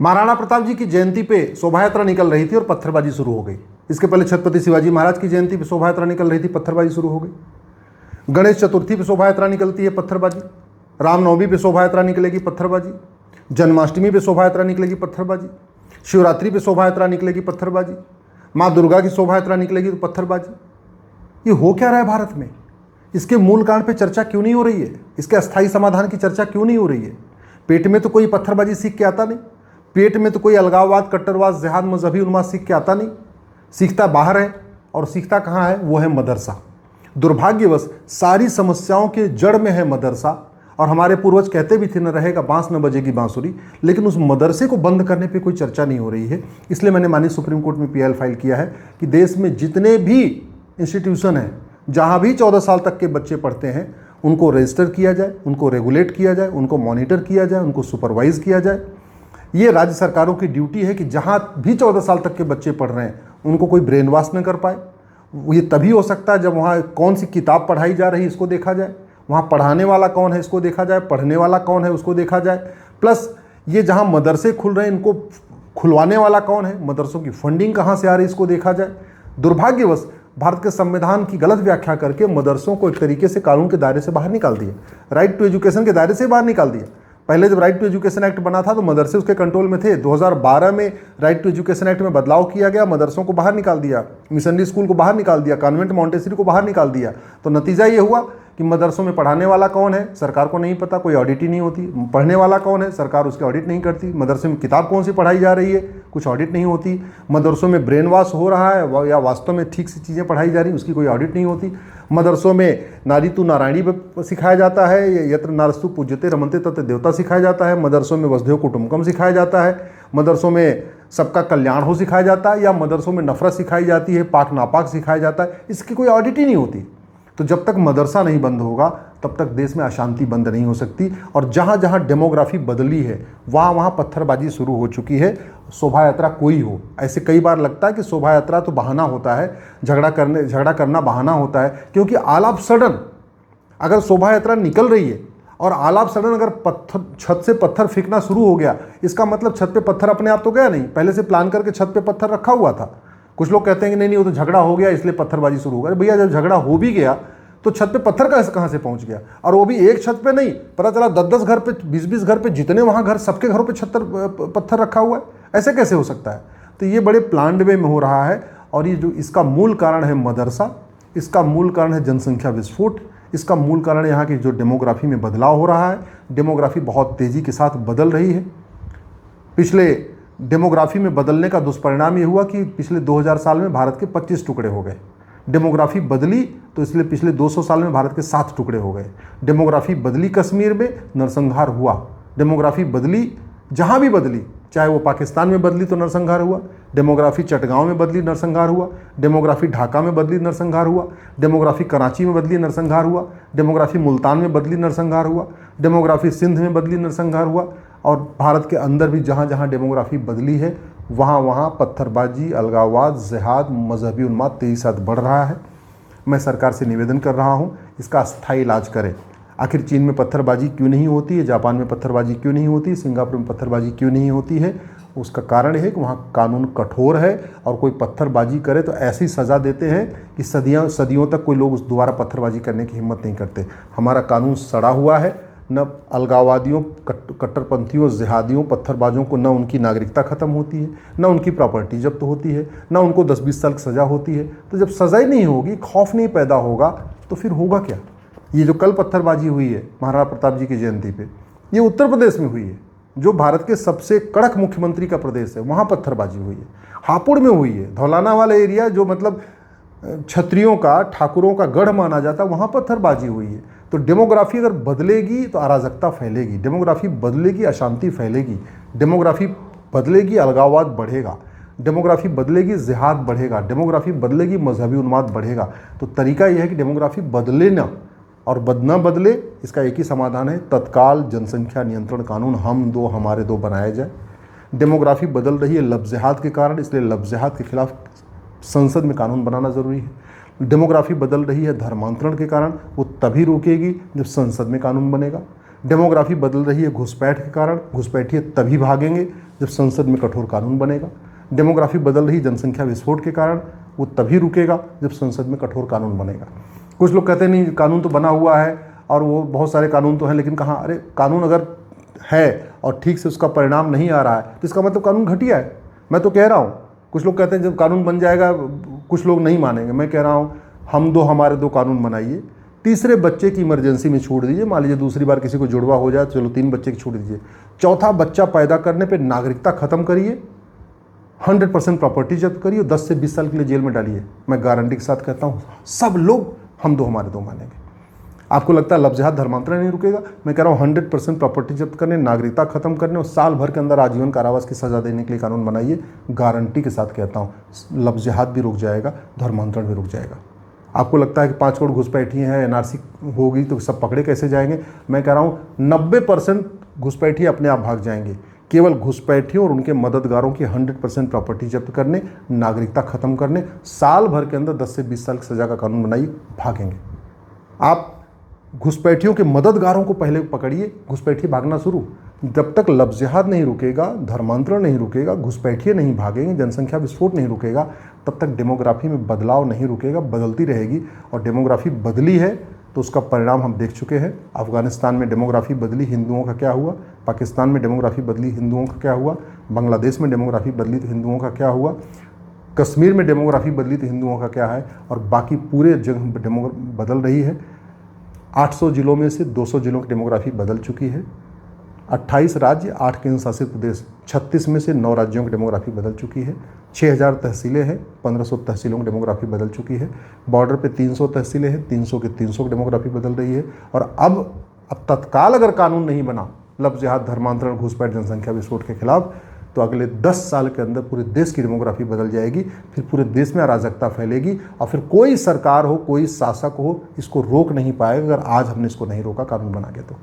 महाराणा प्रताप जी की जयंती पे शोभा यात्रा निकल रही थी और पत्थरबाजी शुरू हो गई। इसके पहले छत्रपति शिवाजी महाराज की जयंती पे शोभा यात्रा निकल रही थी, पत्थरबाजी शुरू हो गई। गणेश चतुर्थी पे शोभा यात्रा निकलती है, पत्थरबाजी। रामनवमी पे शोभा यात्रा निकलेगी, पत्थरबाजी। जन्माष्टमी पे शोभा यात्रा निकलेगी, पत्थरबाजी। शिवरात्रि पे शोभा यात्रा निकलेगी, पत्थरबाजी। माँ दुर्गा की शोभा यात्रा निकलेगी तो पत्थरबाजी। ये हो क्या रहा है भारत में? इसके मूल कारण पे चर्चा क्यों नहीं हो रही है? इसके अस्थायी समाधान की चर्चा क्यों नहीं हो रही है? पेट में तो कोई पत्थरबाजी सीख के आता नहीं, पेट में तो कोई अलगाववाद, कट्टरवाद, जिहाद, मजहबी उन्माद सीख के आता नहीं। सीखता बाहर है, और सीखता कहाँ है? वो है मदरसा। दुर्भाग्यवश सारी समस्याओं के जड़ में है मदरसा। और हमारे पूर्वज कहते भी थे, न रहेगा बांस न बजेगी बांसुरी। लेकिन उस मदरसे को बंद करने पे कोई चर्चा नहीं हो रही है। इसलिए मैंने माननीय सुप्रीम कोर्ट में पीआईएल फाइल किया है कि देश में जितने भी इंस्टीट्यूशन हैं, जहाँ भी 14 साल तक के बच्चे पढ़ते हैं, उनको रजिस्टर किया जाए, उनको रेगुलेट किया जाए, उनको मॉनिटर किया जाए, उनको सुपरवाइज किया जाए। ये राज्य सरकारों की ड्यूटी है कि जहाँ भी 14 साल तक के बच्चे पढ़ रहे हैं, उनको कोई ब्रेन वॉश न कर पाए। ये तभी हो सकता है जब वहाँ कौन सी किताब पढ़ाई जा रही है इसको देखा जाए, वहाँ पढ़ाने वाला कौन है इसको देखा जाए, पढ़ने वाला कौन है उसको देखा जाए। प्लस ये जहाँ मदरसे खुल रहे हैं, इनको खुलवाने वाला कौन है, मदरसों की फंडिंग कहाँ से आ रही है इसको देखा जाए। दुर्भाग्यवश भारत के संविधान की गलत व्याख्या करके मदरसों को एक तरीके से कानून के दायरे से बाहर निकाल दिया, राइट टू एजुकेशन के दायरे से बाहर निकाल दिया। पहले जब राइट टू एजुकेशन एक्ट बना था तो मदरसे उसके कंट्रोल में थे। 2012 में राइट टू एजुकेशन एक्ट में बदलाव किया गया, मदरसों को बाहर निकाल दिया, मिशनरी स्कूल को बाहर निकाल दिया, कॉन्वेंट मॉन्टेसरी को बाहर निकाल दिया। तो नतीजा ये हुआ कि मदरसों में पढ़ाने वाला कौन है सरकार को नहीं पता, कोई ऑडिट ही नहीं होती। पढ़ने वाला कौन है सरकार उसकी ऑडिट नहीं करती। मदरसे में किताब कौन सी पढ़ाई जा रही है कुछ ऑडिट नहीं होती। मदरसों में ब्रेन वॉश हो रहा है या वास्तव में ठीक सी चीज़ें पढ़ाई जा रही उसकी कोई ऑडिट नहीं होती। मदरसों में नारी तू नारायणी सिखाया जाता है, यत्र नारस्तु पूज्यते रमनते तत् देवता सिखाया जाता है। मदरसों में वसुधैव कुटुंबकम सिखाया जाता है। मदरसों में सबका कल्याण हो सिखाया जाता है, या मदरसों में नफरत सिखाई जाती है, पाक नापाक सिखाया जाता है। इसकी कोई ऑडिट ही नहीं होती। तो जब तक मदरसा नहीं बंद होगा तब तक देश में अशांति बंद नहीं हो सकती। और जहाँ जहाँ डेमोग्राफी बदली है वहाँ वहाँ पत्थरबाजी शुरू हो चुकी है। शोभा यात्रा कोई हो, ऐसे कई बार लगता है कि शोभा यात्रा तो बहाना होता है, झगड़ा करना बहाना होता है। क्योंकि ऑल ऑफ सडन अगर शोभा यात्रा निकल रही है और ऑल ऑफ सडन अगर छत से पत्थर फेंकना शुरू हो गया, इसका मतलब छत पे पत्थर अपने आप तो गया नहीं, पहले से प्लान करके छत पे पत्थर रखा हुआ था। कुछ लोग कहते हैं कि नहीं वो तो झगड़ा हो गया इसलिए पत्थरबाजी शुरू हो गया। भैया जब झगड़ा हो भी गया तो छत पे पत्थर कहाँ से पहुंच गया? और वो भी एक छत पे नहीं, पता चला 10-10 घर पे, 20-20 घर पे, जितने वहाँ घर सबके घरों पे पत्थर रखा हुआ है। ऐसे कैसे हो सकता है? तो ये बड़े प्लान्ड वे में हो रहा है। और ये जो इसका मूल कारण है मदरसा, इसका मूल कारण है जनसंख्या विस्फोट, इसका मूल कारण यहाँ की जो डेमोग्राफी में बदलाव हो रहा है। डेमोग्राफी बहुत तेज़ी के साथ बदल रही है। पिछले डेमोग्राफी में बदलने का दुष्परिणाम ये हुआ कि पिछले 2000 साल में भारत के 25 टुकड़े हो गए। डेमोग्राफी बदली तो इसलिए पिछले 200 साल में भारत के 7 टुकड़े हो गए। डेमोग्राफी बदली कश्मीर में, नरसंहार हुआ। डेमोग्राफी बदली जहाँ भी बदली, चाहे वो पाकिस्तान में बदली तो नरसंहार हुआ, डेमोग्राफी चटगांव में बदली नरसंहार हुआ, डेमोग्राफी ढाका में बदली नरसंहार हुआ, डेमोग्राफी कराची में बदली नरसंहार हुआ, डेमोग्राफी मुल्तान में बदली नरसंहार हुआ, डेमोग्राफी सिंध में बदली नरसंहार हुआ। और भारत के अंदर भी जहाँ जहाँ डेमोग्राफी बदली है वहाँ वहाँ पत्थरबाजी, अलगाववाद, जिहाद, मजहबी उन्माद तेजी साथ बढ़ रहा है। मैं सरकार से निवेदन कर रहा हूँ इसका अस्थायी इलाज करें। आखिर चीन में पत्थरबाजी क्यों नहीं होती है, जापान में पत्थरबाजी क्यों नहीं होती, सिंगापुर में पत्थरबाजी क्यों नहीं होती है? उसका कारण है कि वहाँ कानून कठोर है और कोई पत्थरबाजी करे तो ऐसी सज़ा देते हैं कि सदियों तक कोई लोग उस दोबारा पत्थरबाजी करने की हिम्मत नहीं करते। हमारा कानून सड़ा हुआ है। न अलगाववादियों, कट्टरपंथियों, जिहादियों, पत्थरबाजों को न उनकी नागरिकता ख़त्म होती है, न उनकी प्रॉपर्टी जब्त होती है, न उनको 10-20 साल की सज़ा होती है। तो जब सज़ा ही नहीं होगी, खौफ नहीं पैदा होगा, तो फिर होगा क्या? ये जो कल पत्थरबाजी हुई है महाराणा प्रताप जी की जयंती पे, ये उत्तर प्रदेश में हुई है, जो भारत के सबसे कड़क मुख्यमंत्री का प्रदेश है, वहाँ पत्थरबाजी हुई है। हापुड़ में हुई है, धौलाना वाला एरिया जो मतलब क्षत्रियों का, ठाकुरों का गढ़ माना जाता, वहाँ पत्थरबाजी हुई है। तो डेमोग्राफी अगर बदलेगी तो अराजकता फैलेगी, डेमोग्राफी बदलेगी अशांति फैलेगी, डेमोग्राफी बदलेगी अलगाववाद बढ़ेगा, डेमोग्राफी बदलेगी जिहाद बढ़ेगा, डेमोग्राफी बदलेगी मजहबी उन्माद बढ़ेगा। तो तरीका यह है कि डेमोग्राफी बदले ना और न बदले, इसका एक ही समाधान है, तत्काल जनसंख्या नियंत्रण कानून हम दो हमारे दो बनाया जाए। डेमोग्राफी बदल रही है लफ्ज़-ए-जिहाद के कारण, इसलिए लफ्ज़-ए-जिहाद के खिलाफ संसद में कानून बनाना ज़रूरी है। डेमोग्राफी बदल रही है धर्मांतरण के कारण, वो तभी रुकेगी जब संसद में कानून बनेगा। डेमोग्राफी बदल रही है घुसपैठ के कारण। घुसपैठिए तभी भागेंगे जब संसद में कठोर कानून बनेगा। डेमोग्राफी बदल रही जनसंख्या विस्फोट के कारण, वो तभी रुकेगा जब संसद में कठोर कानून बनेगा। कुछ लोग कहते हैं नहीं कानून तो बना हुआ है और वो बहुत सारे कानून तो हैं, लेकिन कहाँ, अरे कानून अगर है और ठीक से उसका परिणाम नहीं आ रहा है तो इसका मतलब कानून घटिया है। मैं तो कह रहा हूँ, कुछ लोग कहते हैं जब कानून बन जाएगा कुछ लोग नहीं मानेंगे। मैं कह रहा हूँ हम दो हमारे दो कानून बनाइए, तीसरे बच्चे की इमरजेंसी में छोड़ दीजिए। मान लीजिए दूसरी बार किसी को जुड़वा हो जाए, चलो 3 बच्चे की छोड़ दीजिए। चौथा बच्चा पैदा करने पे नागरिकता खत्म करिए, 100% प्रॉपर्टी जब्त करिए, 10 से 20 साल के लिए जेल में डालिए। मैं गारंटी के साथ कहता हूँ सब लोग हम दो हमारे दो मानेंगे। आपको लगता है लफ्ज़ जिहाद धर्मांतरण नहीं रुकेगा? मैं कह रहा हूँ 100% प्रॉपर्टी जब्त करने, नागरिकता खत्म करने और साल भर के अंदर आजीवन कारावास की सजा देने के लिए कानून बनाइए। गारंटी के साथ कहता हूँ लफ्ज़ जिहाद भी रुक जाएगा, धर्मांतरण भी रुक जाएगा। आपको लगता है कि 5 करोड़ घुसपैठिए हैं, एनआरसी होगी तो सब पकड़े कैसे जाएंगे? मैं कह रहा हूँ 90% घुसपैठिए अपने आप भाग जाएंगे। केवल घुसपैठियों और उनके मददगारों की 100% प्रॉपर्टी जब्त करने, नागरिकता खत्म करने, साल भर के अंदर 10 से 20 साल की सजा का कानून बनाइए, भागेंगे। आप घुसपैठियों के मददगारों को पहले पकड़िए, घुसपैठिए भागना शुरू। जब तक लफ्ज़ जिहाद नहीं रुकेगा, धर्मांतरण नहीं रुकेगा, घुसपैठिए नहीं भागेंगे, जनसंख्या विस्फोट नहीं रुकेगा, तब तक डेमोग्राफी में बदलाव नहीं रुकेगा, बदलती रहेगी। और डेमोग्राफी बदली है तो उसका परिणाम हम देख चुके हैं। अफगानिस्तान में डेमोग्राफी बदली, हिंदुओं का क्या हुआ? पाकिस्तान में डेमोग्राफी बदली, हिंदुओं का क्या हुआ? बांग्लादेश में डेमोग्राफी बदली तो हिंदुओं का क्या हुआ? कश्मीर में डेमोग्राफी बदली तो हिंदुओं का क्या है? और बाकी पूरे जगह डेमोग्राफी बदल रही है। 800 जिलों में से 200 जिलों की डेमोग्राफी बदल चुकी है। 28 राज्य, 8 केंद्र शासित प्रदेश, 36 में से 9 राज्यों की डेमोग्राफी बदल चुकी है। 6000 तहसीलें हैं, 1500 तहसीलों की डेमोग्राफी बदल चुकी है। बॉर्डर पे 300 तहसीलें हैं, 300 की 300 की डेमोग्राफी बदल रही है। और अब तत्काल अगर कानून नहीं बना लफ्ज़ जिहाद, धर्मांतरण, घुसपैठ, जनसंख्या विस्फोट के खिलाफ, तो अगले 10 साल के अंदर पूरे देश की डेमोग्राफी बदल जाएगी। फिर पूरे देश में अराजकता फैलेगी और फिर कोई सरकार हो, कोई शासक हो, इसको रोक नहीं पाएगा अगर आज हमने इसको नहीं रोका कानून बना के तो।